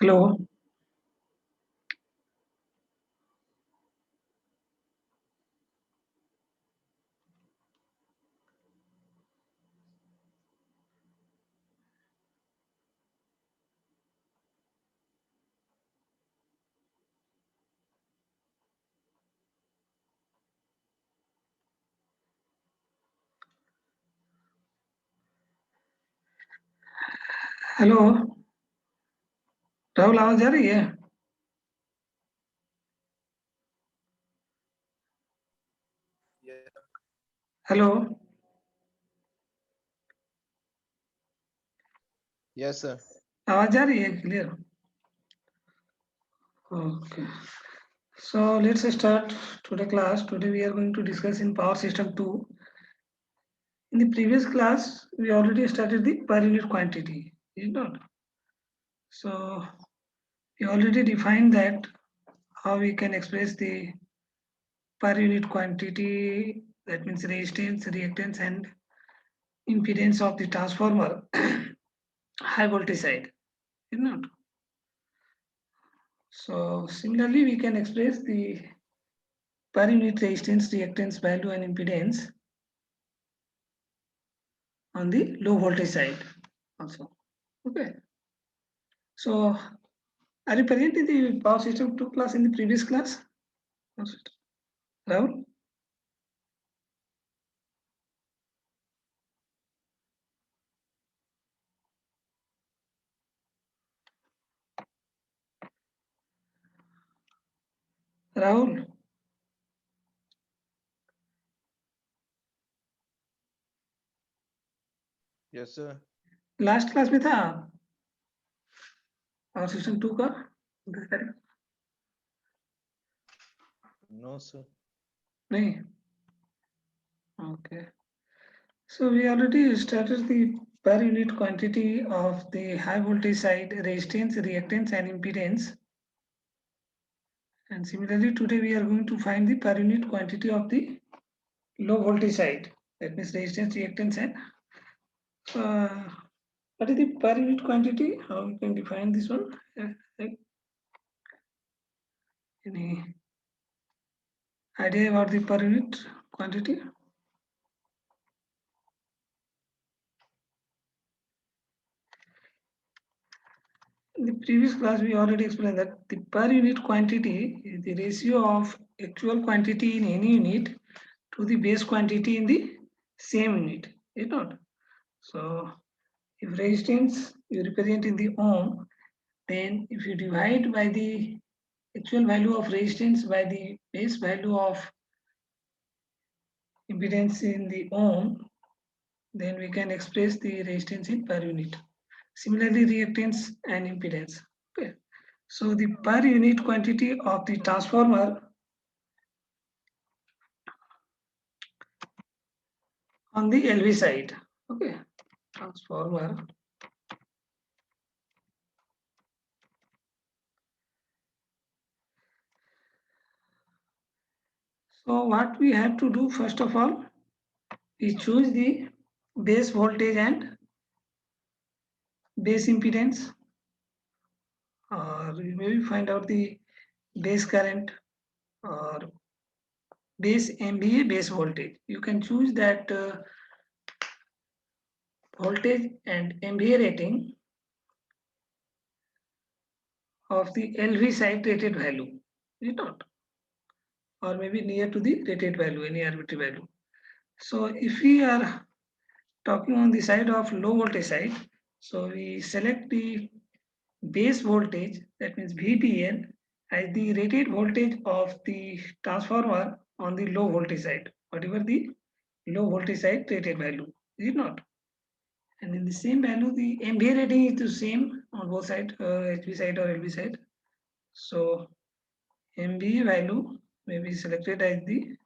Hello. Hello Rahul, आवाज जा रही है? हेलो। Yes, sir. आवाज जा रही है clear? Okay. So let's start today class. Today we are going to discuss in Power System 2. In the previous class, we already started the per unit quantity, is it not? So we already defined that how we can express the per unit quantity, that means resistance, reactance and impedance of the transformer high voltage side, is it not? So similarly, we can express the per unit resistance, reactance value and impedance on the low voltage side also. Okay. So are you present in the power system 2 class in the previous class? Rahul? Rahul? Yes, sir. Last class में था power system 2 का? No, sir. नहीं. Okay. So we already started the per unit quantity of the high voltage side resistance, reactance and impedance. And similarly, today we are going to find the per unit quantity of the low voltage side. That means resistance, reactance and what is the per unit quantity? How we can define this one? Any idea about the per unit quantity? In the previous class, we already explained that the per unit quantity is the ratio of actual quantity in any unit to the base quantity in the same unit. Is not? So, if resistance you represent in the ohm, then if you divide by the actual value of resistance by the base value of impedance in the ohm, then we can express the resistance in per unit. Similarly, reactance and impedance. Okay. So the per unit quantity of the transformer on the LV side. Okay. Transformer. So what we have to do first of all, we choose the base voltage and base impedance, or we maybe find out the base current or base MVA base voltage. You can choose that voltage and MVA rating of the LV side rated value, is it not? Or maybe near to the rated value, any arbitrary value. So if we are talking on the side of low voltage side, so we select the base voltage, that means VBN, as the rated voltage of the transformer on the low voltage side, whatever the low voltage side rated value, is it not? And in the same value, the MVA rating is the same on both sides, HV side or LV side. So MVA value may be selected as the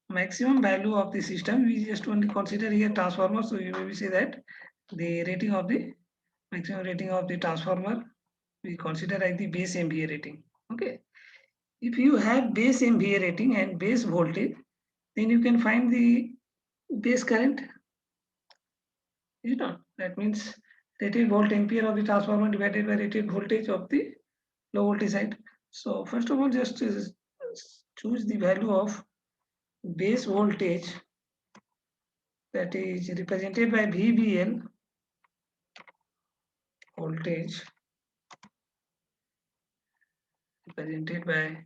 maximum value of the system. We just only consider here transformer, so you maybe say that the rating of the maximum rating of the transformer we consider as the base MVA rating. Okay. If you have base MVA rating and base voltage, then you can find the base current. You know, that means rated volt ampere of the transformer divided by rated voltage of the low voltage side. So first of all, just choose the value of base voltage, that is represented by VBL, voltage represented by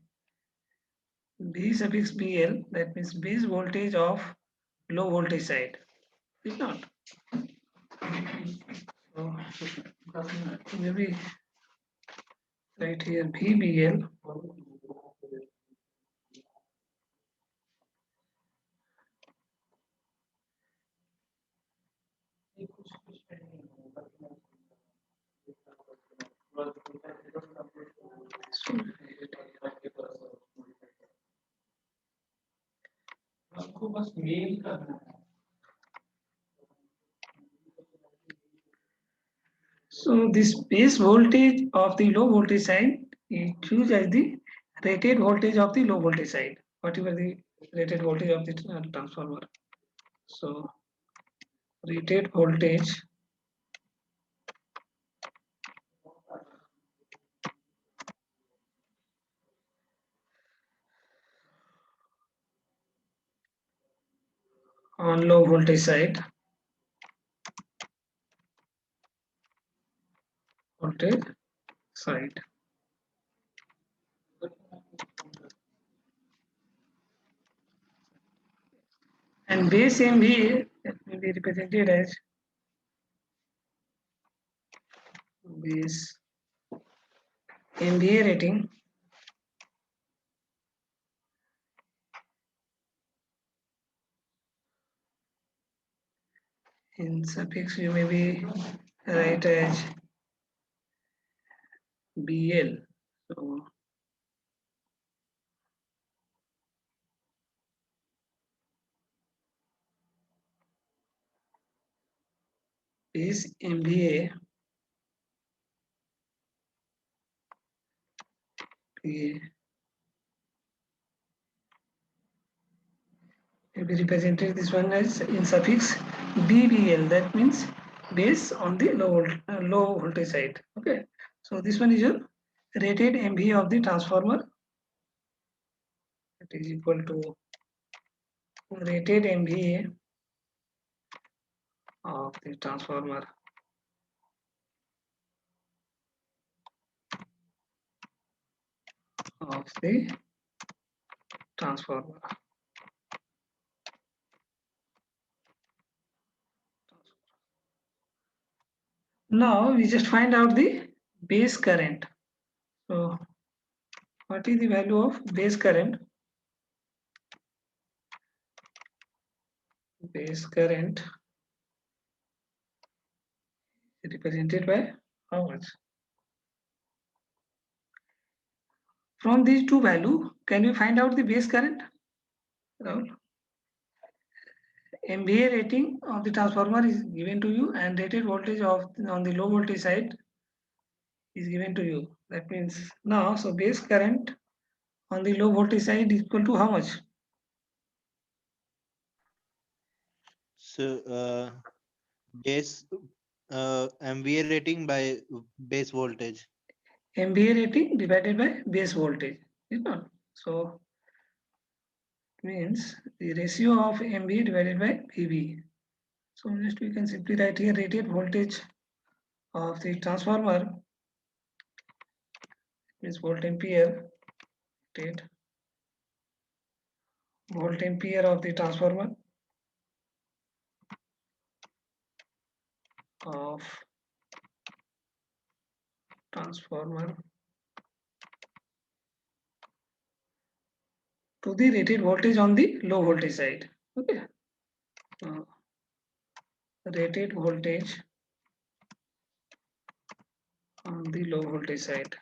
B suffix BL, that means base voltage of low voltage side. Is not. So maybe right here VBL so, so this base voltage of the low voltage side is choose as the rated voltage of the low voltage side, whatever the rated voltage of the transformer. So rated voltage on low voltage side, and base MVA may be represented as base MVA rating in suffix you may be write as BL. So base MVA may be represented this one as in suffix BBL, that means base on the low voltage side. Okay, so this one is your rated MVA of the transformer. It is equal to rated MVA of the transformer Now we just find out the base current. So what is the value of base current? Base current represented by how much? From these two values, can we find out the base current? Rahul? MVA rating of the transformer is given to you and rated voltage of on the low voltage side is given to you. That means now, so base current on the low voltage side is equal to how much? So base MVA rating by base voltage. MVA rating divided by base voltage, is not? So means the ratio of MVA divided by PV. So just we can simply write here rated voltage of the transformer is volt ampere, rated volt ampere of the transformer to the rated voltage on the low voltage side. Okay. Rated voltage on the low voltage side.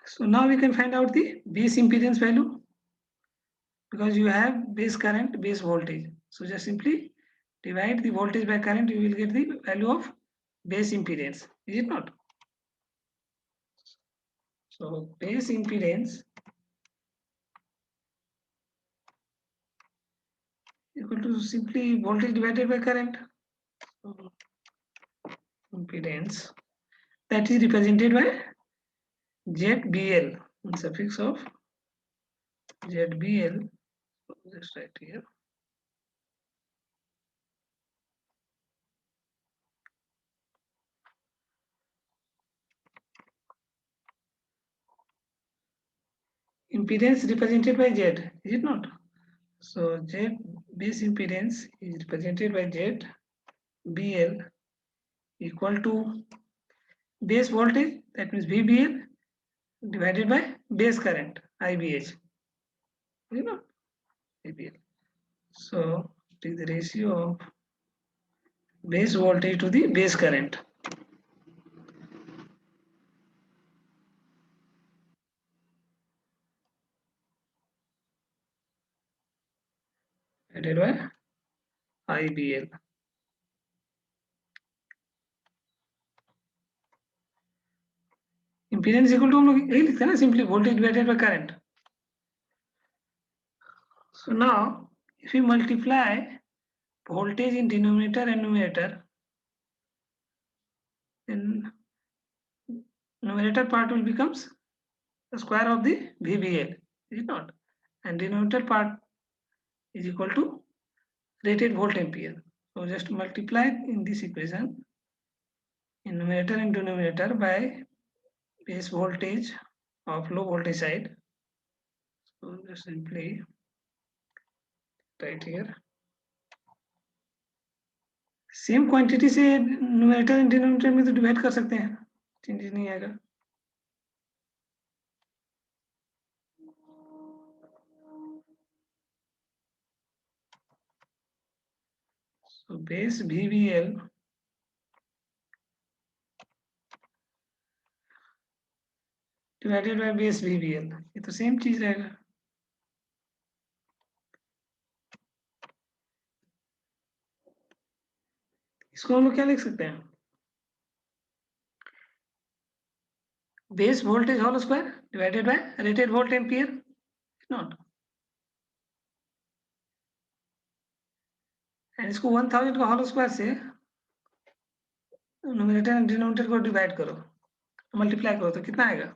So now we can find out the base impedance value because you have base current, base voltage. So just simply divide the voltage by current, you will get the value of base impedance. Is it not? So base impedance equal to simply voltage divided by current. So impedance that is represented by ZBL, suffix of ZBL. So just write here. Impedance represented by Z, is it not? So Z base impedance is represented by ZBL equal to base voltage, that means VBL, divided by base current, IBH. You know, VBL. So it is the ratio of base voltage to the base current. Divided by IBL. Impedance equal to हम लोग यही लिखते हैं ना, simply voltage divided by current. So now if we multiply voltage in denominator and numerator, then numerator part will becomes the square of the VBL, is it not? And denominator part is equal to rated volt ampere. So just multiply in this equation in numerator and denominator by base voltage of low voltage side. So just simply write here. Same quantity से numerator and denominator में तो divide कर सकते हैं, changes नहीं आएगा. So base VBL divided by base VBL, ये तो सेम चीज रहेगा. इसको हम लोग क्या लिख सकते हैं? Base voltage whole square divided by rated volt ampere, not. And इसको 1000 का होल स्क्वायर से न्यूमरेटर एंड डिनोमिनेटर को डिवाइड करो, मल्टीप्लाई करो तो कितना आएगा?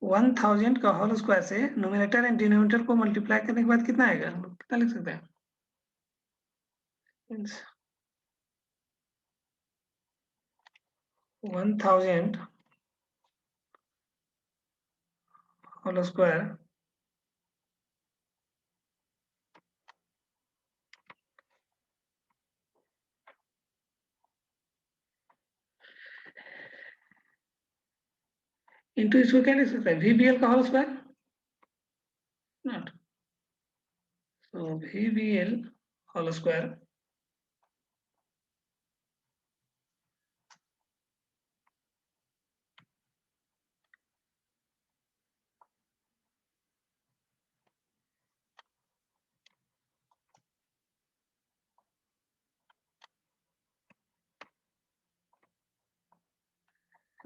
1000 का होल स्क्वायर से न्यूमरेटर एंड डिनोमिनेटर को मल्टीप्लाई करने के बाद कितना आएगा? कितना लिख सकते हैं? 1000 होल स्क्वायर इंटू इसको क्या लिख सकते हैं? VBL का whole square, not. So VBL whole square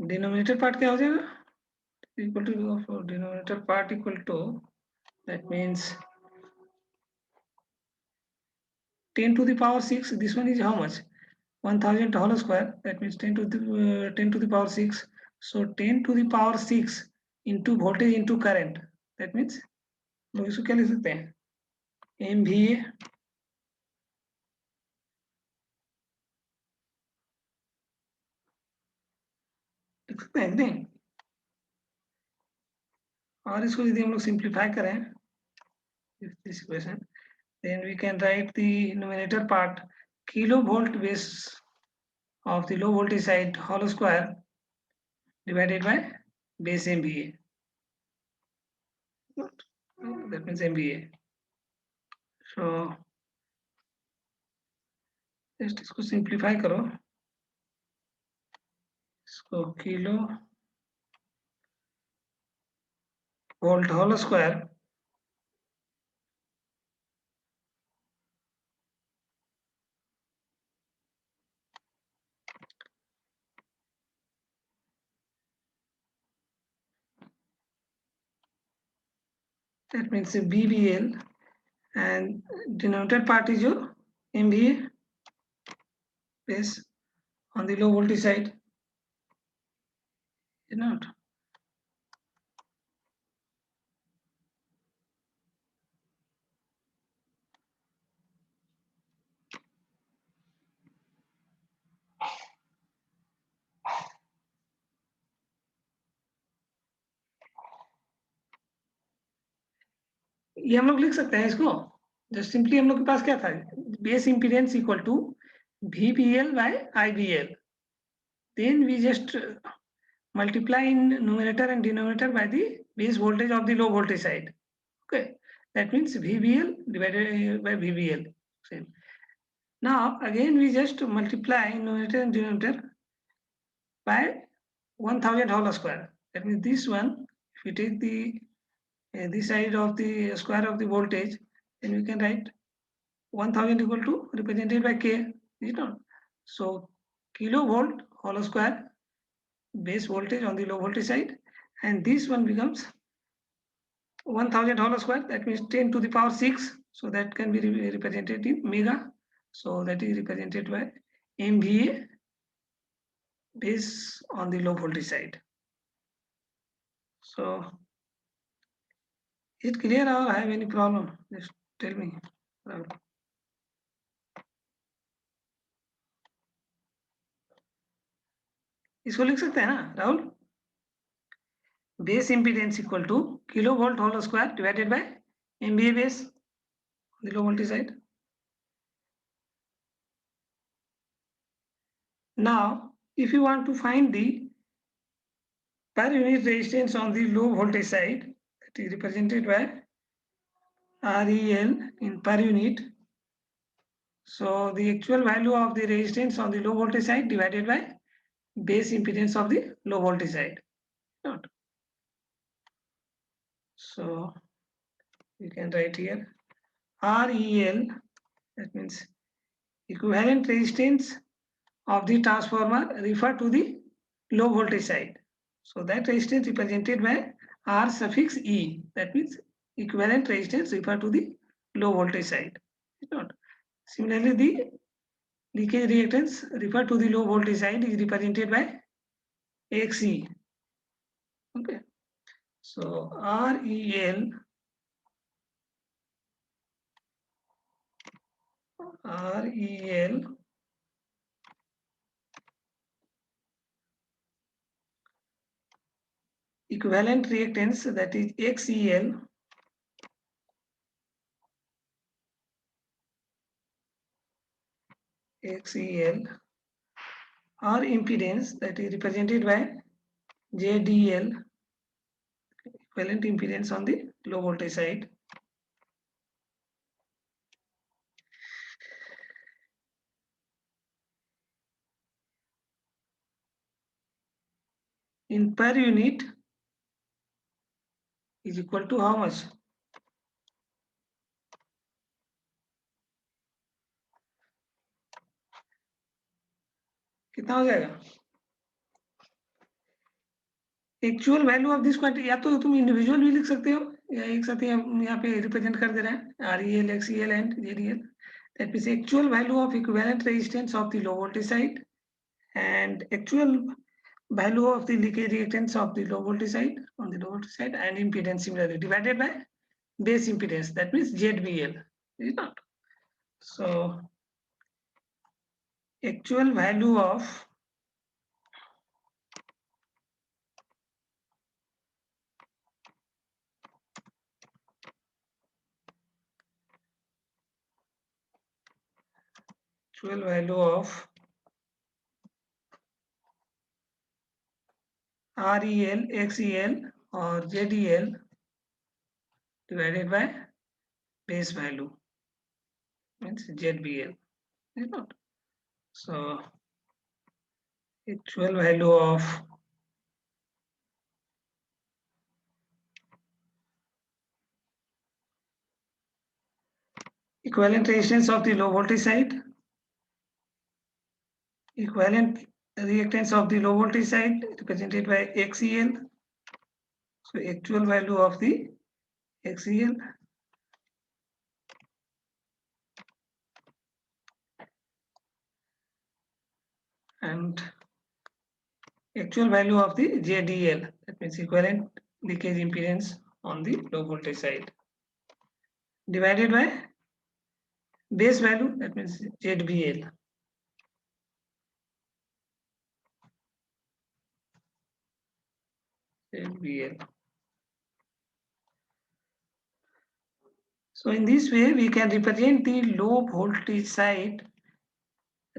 denominator part क्या हो जाएगा? Equal to denominator part equal to, that means 10 to the power 6. This one is how much? 1000 whole square, that means 10 to the power 6. So 10 to the power 6 into voltage into current, that means लोग इसको क्या लिख सकते हैं? MVA लिख सकते हैं कि नहीं? और इसको यदि हम लोग सिंप्लीफाई करें this equation, then we can write the numerator part kilovolt base of the low voltage side whole square divided by base MVA. That means MVA. So just इसको सिंप्लीफाई करो, इसको kilo volt whole square that means BBL, and denominator part is your MVA base on the low voltage side, you know. ये हम लोग लिख सकते हैं इसको, जस्ट सिंपली हम लोग के पास क्या था, base impedance equal to VBL by IBL, then we just multiply in numerator and denominator by the base voltage of the low voltage side. Okay, that means VBL divided by VBL. Same. Now again we just multiply numerator and denominator by 1000 whole square. That means this one, if we take the this side of the square of the voltage, then we can write 1000 equal to represented by K, you know. So kilovolt whole square base voltage on the low voltage side, and this one becomes 1000 whole square, that means 10 to the power 6, so that can be represented in mega, so that is represented by MVA base on the low voltage side. So is it clear or I have any problem? Just tell me. इसको लिख सकते हैं ना Rahul, base impedance equal to kilovolt whole square divided by MVA base on the low voltage side. Now if you want to find the per unit resistance on the low voltage side, that is represented by REL in per unit. So the actual value of the resistance on the low voltage side divided by base impedance of the low voltage side. So you can write here REL, that means equivalent resistance of the transformer refer to the low voltage side. So that resistance represented by R suffix E, that means equivalent resistance refer to the low voltage side. Similarly, the leakage reactance refer to the low voltage side is represented by XE. Okay, so REL equivalent reactance, that is XEL, or impedance, that is represented by JDL, equivalent impedance on the low voltage side. In per unit is equal to how much? कितना हो जाएगा? Actual value of this quantity, या तो तुम individual भी लिख सकते हो या एक साथ ही हम यहाँ पे रिप्रेजेंट कर दे रहे हैं REL, XEL and JDL. That means actual value of equivalent resistance of the low voltage side and actual value of the leakage reactance of the low voltage side on the low voltage side, and impedance similarly divided by base impedance, that means ZBL, is not. So actual value of REL, XEL or JDL divided by base value means ZBL, is not. So actual value of equivalent resistance of the low voltage side, equivalent reactance of the low voltage side represented by XEL. So actual value of the XCL and actual value of the JDL, that means equivalent leakage impedance on the low voltage side, divided by base value, that means ZBL. ZBL. So in this way, we can represent the low voltage side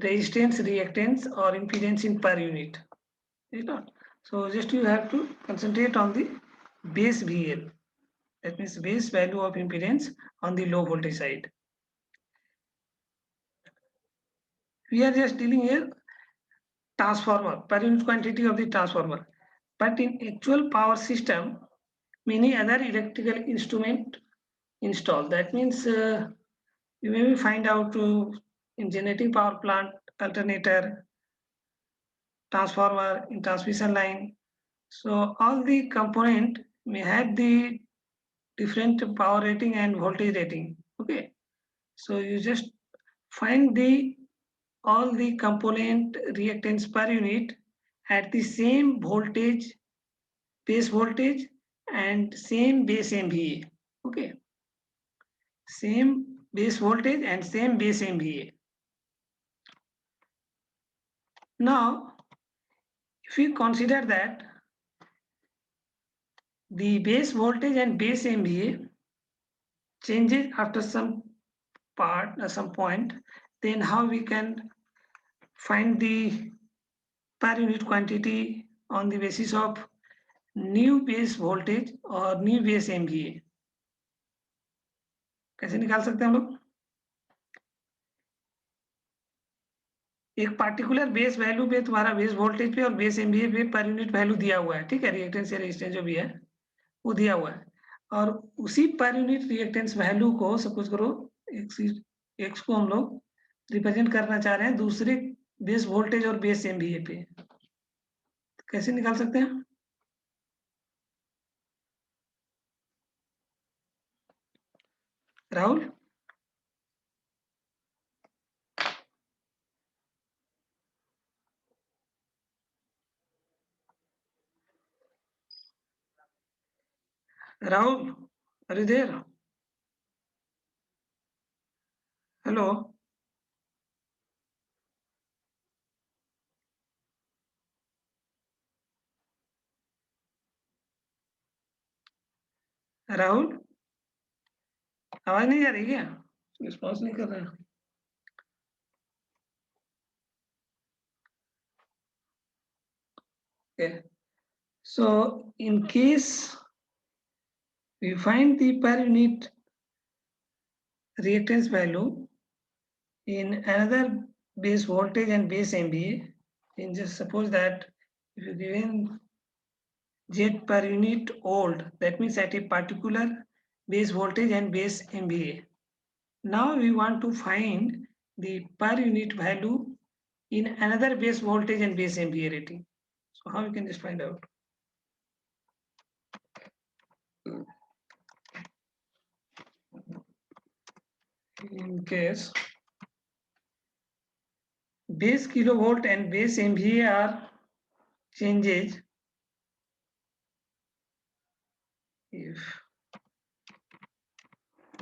resistance, reactance, or impedance in per unit. Is not. So just you have to concentrate on the base VL. That means base value of impedance on the low voltage side. We are just dealing here transformer, per unit quantity of the transformer. But in actual power system, many other electrical instrument installed. That means you may find out in generating power plant, alternator, transformer, in transmission line. So all the component may have the different power rating and voltage rating. Okay, so you just find the all the component reactance per unit at the same voltage, base voltage, and same base MVA. Okay, same base voltage and same base MVA. Now, if we consider that the base voltage and base MVA changes after some some point, then how we can find the per unit quantity on the basis of new base voltage और new base MVA. कैसे निकाल सकते हैं हम लोग? एक particular base value पे तुम्हारा बेस वोल्टेज पे और बेस एमवीए पे पर यूनिट वैल्यू दिया हुआ है, ठीक है, रिएक्टेंस या रेजिस्टेंस जो भी है वो दिया हुआ है, और उसी पर यूनिट रिएक्टेंस वैल्यू को सपोज करो एक्स को हम लोग रिप्रेजेंट करना चाह रहे हैं दूसरे बेस वोल्टेज और बेस एमवीए पे, कैसे निकाल सकते हैं? राहुल, राहुल, अरे देर, हेलो, राहुल, आवाज नहीं आ रही क्या? रिस्पॉन्स नहीं कर रहे हैं. Okay. So in case we find the per unit reactance value in another base voltage and base MVA, then just suppose that if you given Z per unit old, that means at a particular base voltage and base MVA. Now we want to find the per unit value in another base voltage and base MVA rating. So how we can just find out? In case base kilovolt and base MVA are changes if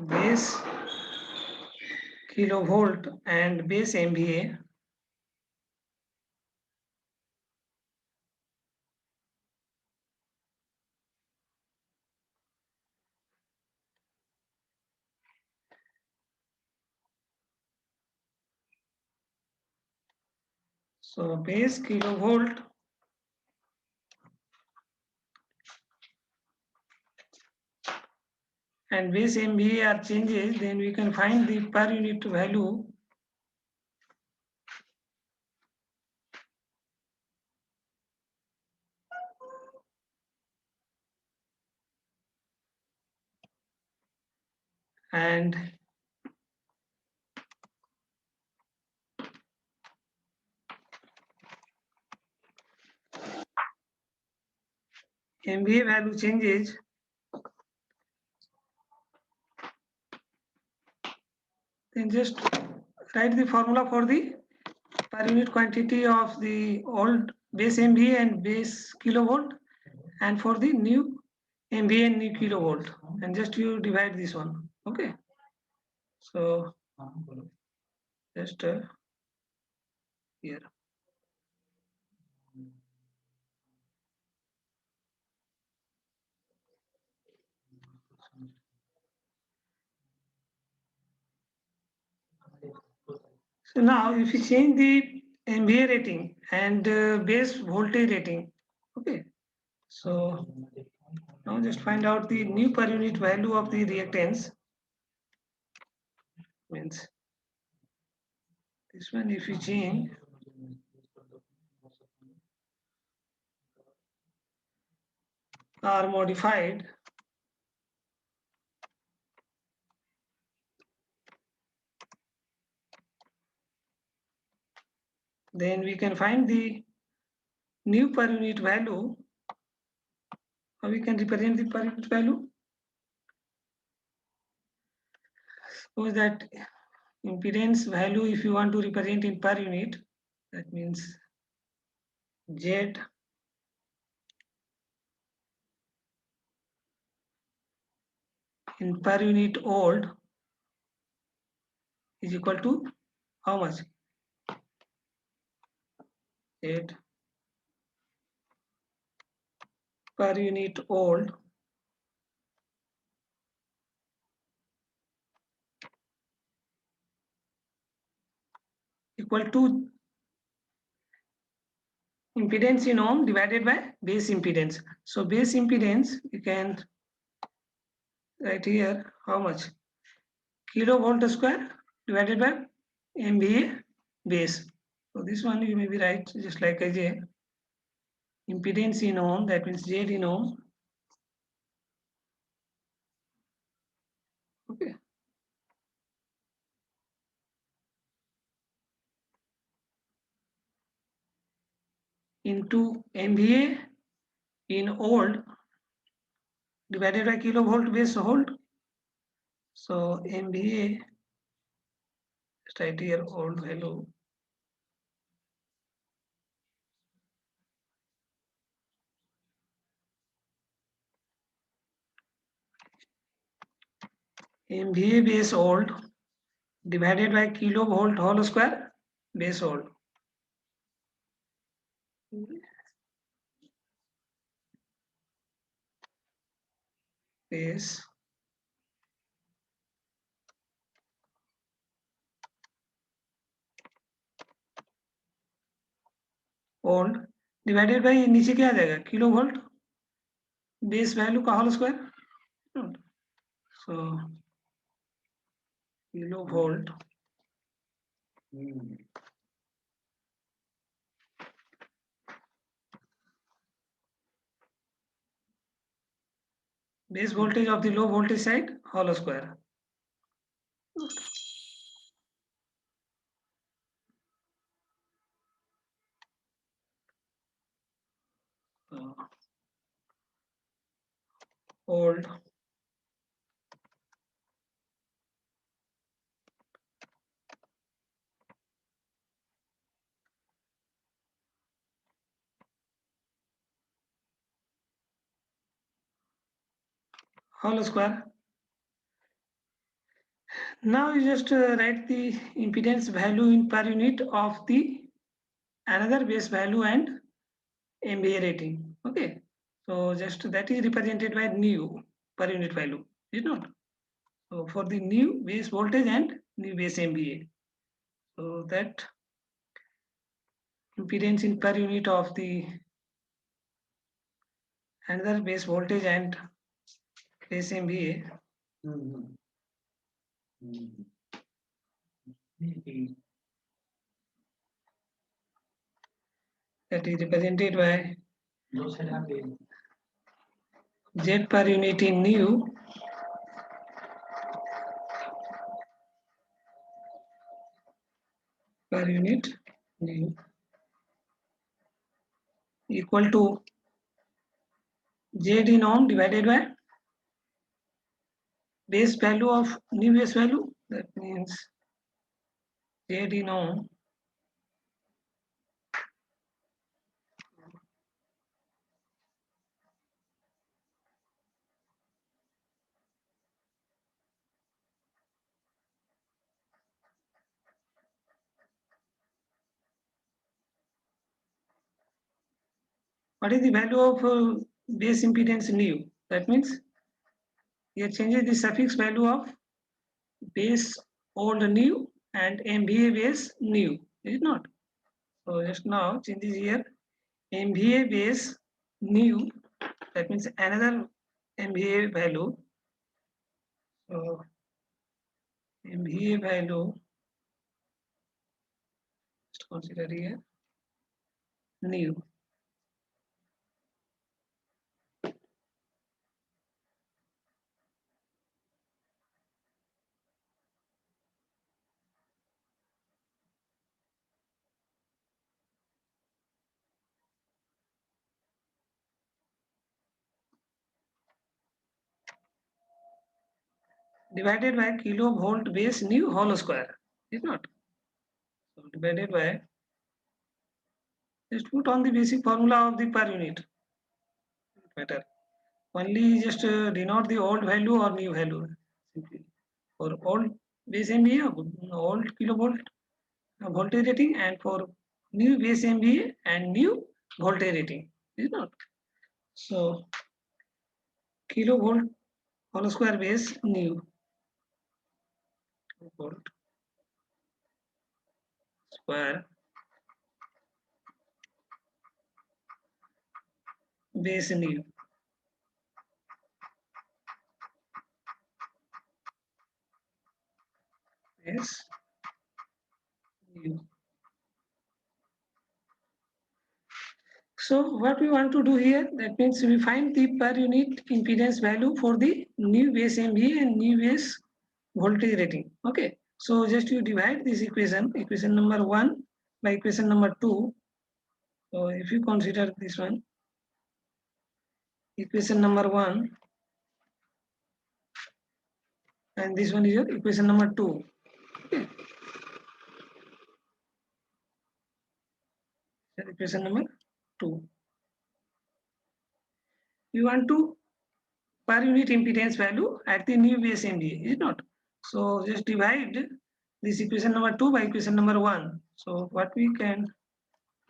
base kilovolt and base MVA so base kilovolt and base MVA are changes, then we can find the per unit value and MVA value changes just write the formula for the per unit quantity of the old base MVA and base kilovolt, and for the new MVA and new kilovolt, and just you divide this one. Okay. So just here. So now if you change the MVA rating and base voltage rating, okay. So now just find out the new per unit value of the reactance. Means this one if you change or modified, then we can find the new per unit value. How we can represent the per unit value? Suppose that impedance value, if you want to represent in per unit, that means Z in per unit old is equal to how much? Z per unit old equal to impedance in ohm divided by base impedance. So base impedance you can write here how much? Kilovolt square divided by MVA base. So this one you may be right, just like I say, impedance in ohm, that means Z in ohm. Okay. Into MVA in old divided by kilovolt base old. So MVA, just write here old value. MVA base old divided by kilovolt whole square base old. Base old divided by नीचे क्या आ जाएगा kilovolt base value का whole square. So kilovolt base voltage of the low voltage side whole square. Old whole square. Now you just write the impedance value in per unit of the another base value and MVA rating. Okay, so just that is represented by new per unit value, is not? So for the new base voltage and new base MVA, so that impedance in per unit of the another base voltage and base MVA. That is represented by Z per unit in new per unit new equal to Z in ohm divided by base value of new base value. That means Z in O. What is the value of base impedance nu? That means here changes the suffix value of base old new and MVA base new, is it not? So just now changes here MVA base new, that means another MVA value. So MVA value, just consider here new. Divided by kilovolt base new whole square, is not? So divided by, just put on the basic formula of the per unit. Better. Only just denote the old value or new value. Simply. For old base MVA, old kilovolt voltage rating, and for new base MVA and new voltage rating. Is not? So kilovolt whole square base new volt square base new. Base new. So what we want to do here, that means we find the per unit impedance value for the new base MVA and new base voltage rating. Okay, so just you divide this equation number 1 by equation number 2. So if you consider this one, equation number 1, and this one is your equation number 2. Okay. Equation number 2. You want to per unit impedance value at the new base MVA, is it not? So just divide this equation number 2 by equation number 1. So what we can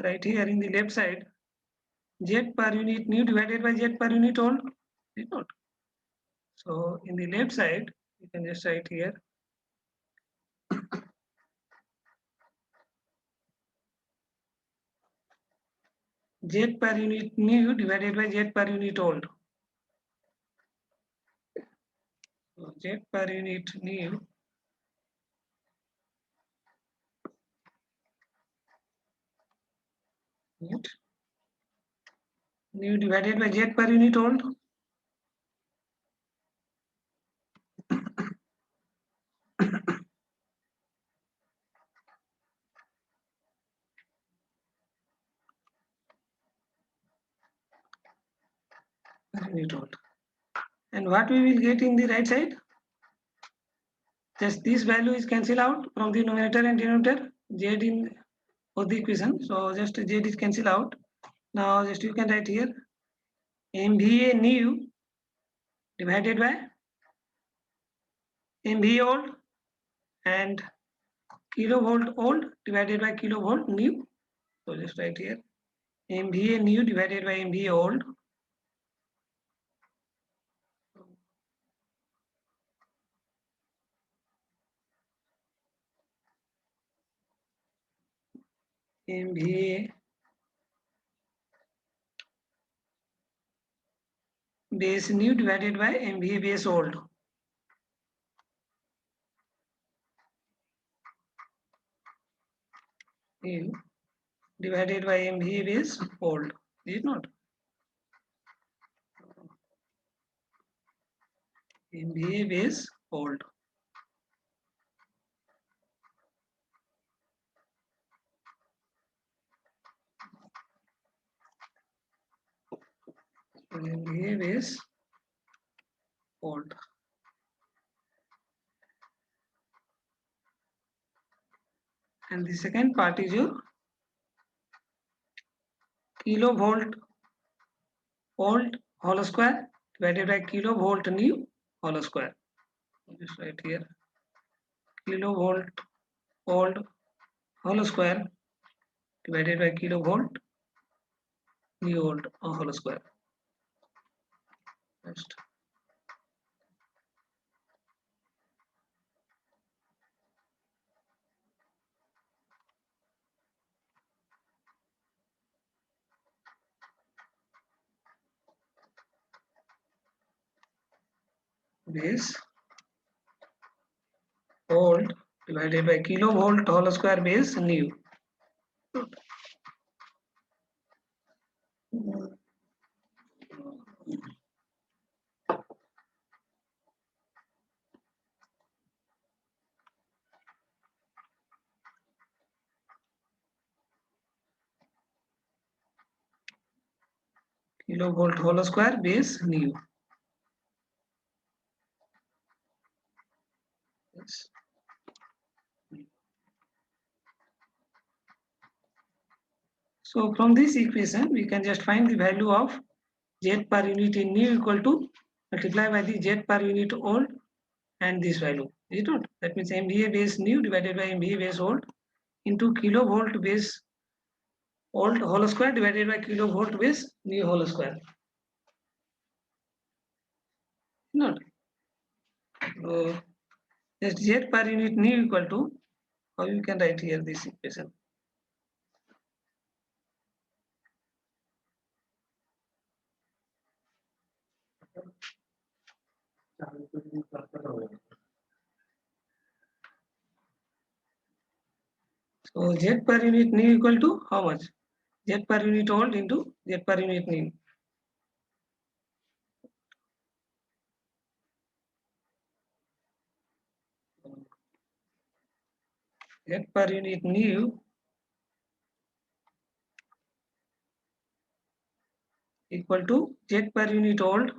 write here in the left side, Z per unit new divided by Z per unit old, is it not? So in the left side, you can just write here Z per unit new divided by Z per unit old. So Z per unit new divided by Z per unit old. Per unit old. And what we will get in the right side? Just this value is cancelled out from the numerator and denominator, Z in both the equation. So just Z is cancelled out. Now just you can write here MVA new divided by MVA old and kilovolt old divided by kilovolt new. So just write here MVA new divided by MVA old. MVA base new divided by MVA base old. New divided by MVA base old. Is it not? MVA base old. MVA base old. and the second part is your kilovolt old whole square divided by kilovolt new whole square. Just write here kilovolt old whole square divided by kilovolt new old whole square. Next. Base old divided by kilovolt whole square base new. Kilovolt whole square base new. Yes. So from this equation, we can just find the value of Z per unit in new equal to multiply by the Z per unit old and this value. Is it not? That means MVA base new divided by MVA base old into kilovolt base old whole square divided by kilovolt base new whole square. Not. Just Z per unit new equal to, how you can write here this equation. So Z per unit new equal to how much? Z per unit old into Z per unit new. Z per unit new equal to Z per unit old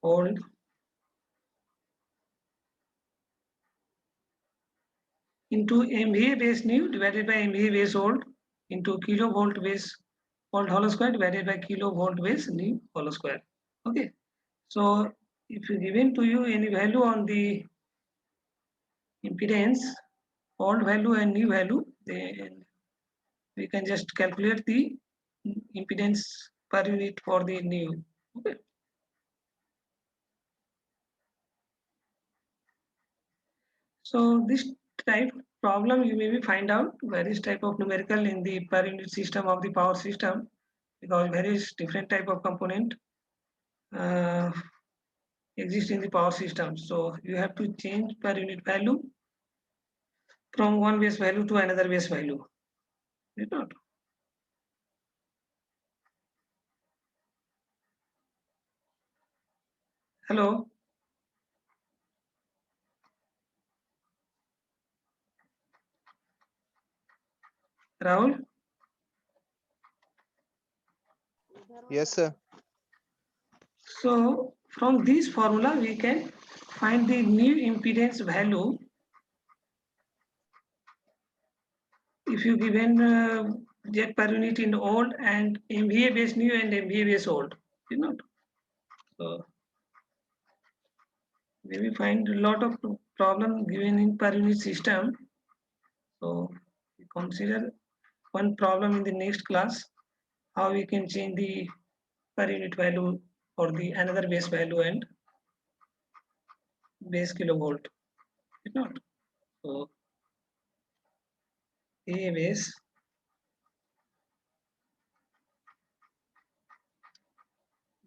old into MVA base new divided by MVA base old into kilovolt base old whole square divided by kilovolt base new whole square. Okay. So if you given to you any value on the impedance, old value and new value, then we can just calculate the impedance per unit for the new. Okay. So this type problem you maybe find out various type of numerical in the per unit system of the power system, because various different type of component uh, exist in the power system. So you have to change per unit value from one base value to another base value. Is it not? Hello. Rahul. Yes, sir. So from this formula we can find the new impedance value if you given Z per unit in old and MVA base new and MVA base old. You know. So we will find a lot of problem given in per unit system. So we consider one problem in the next class, how we can change the per unit value for the another base value and base kilovolt. Is not. So A base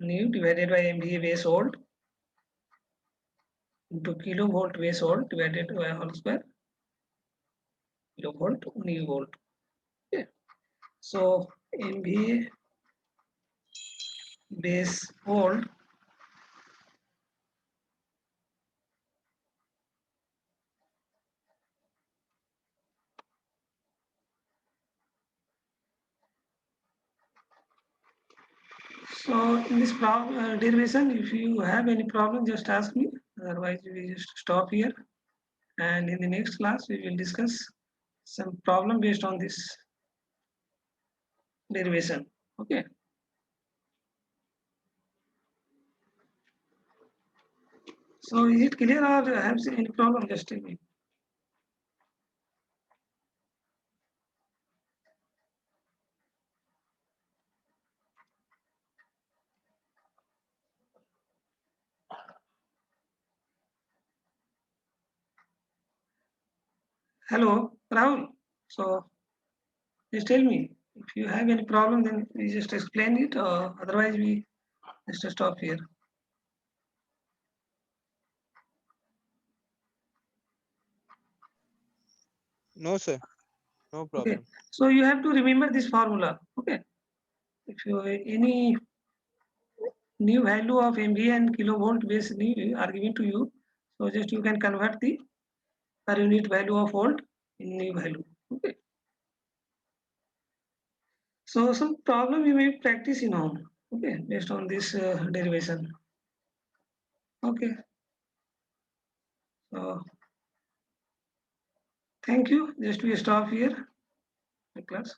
new divided by MVA base old into kilovolt base old divided by whole square kilovolt new volt. Okay. So MVA base old So in this derivation, if you have any problem, just ask me. Otherwise, we just stop here. And in the next class, we will discuss some problem based on this derivation. Okay. So is it clear or have any problem? Just tell me. Hello, Rahul. So just tell me if you have any problem, then we just explain it. Otherwise, we just stop here. No, sir. No Okay. problem. So you have to remember this formula. Okay. If you any new value of MVA and kilovolt base new are given to you, so just you can convert the per unit value of volt in new value. Okay. So some problem you may practice in home. Okay, based on this derivation. Okay. So thank you. Just we stop here the class.